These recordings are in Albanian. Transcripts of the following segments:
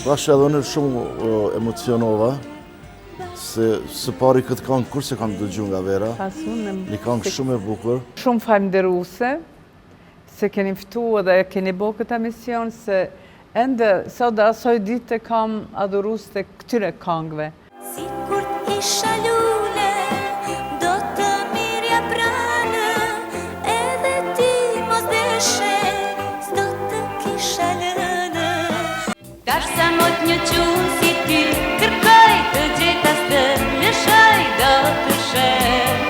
Prash edhe unë shumë emocionova, se së pari këtë këngë kur se kam dëgju nga Vera, një këngë shumë e bukur. Shumë falënderuese se keni ftu dhe keni bo këtë emision, se ende sot dhe asoj ditë kam adhurus të këtyre këngëve. Si kur t'isha lule, do të mirja pranë, edhe ti mos deshe, s'do të kisha lënë. Tash sa mot një qunë si ty, kërkoj të gjetas të lëshoj do të shet.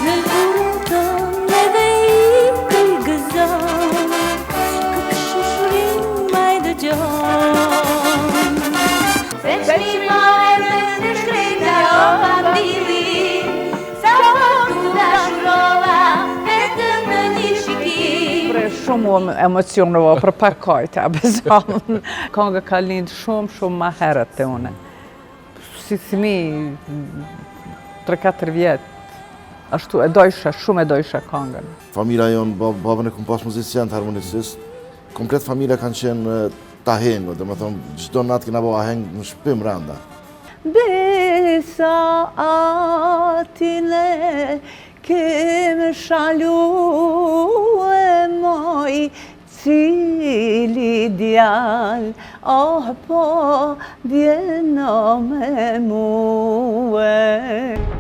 Në urën tonë edhe i këj gëzon, këtë shushurin maj dëgjon. Se shmimore me të shkrejta o pandili, sa tu dashurova vetëm në një shikim. Shumë emocionova për pak kajta, bezon. Kënga ka lindë shumë ma herët të une. Si thimi, 3-4 vjetë, ashtu e dojsha, shumë e dojsha këngën. Familja jonë, babën e kom pas muzician të harmonisist, komplet familja kanë qenë ta hengë, dhe më thonë, gjdo natë kina bo a hengë në shpim randa. Besa atile, kemë shalu e moj, cili djal, oh po, djeno me muë.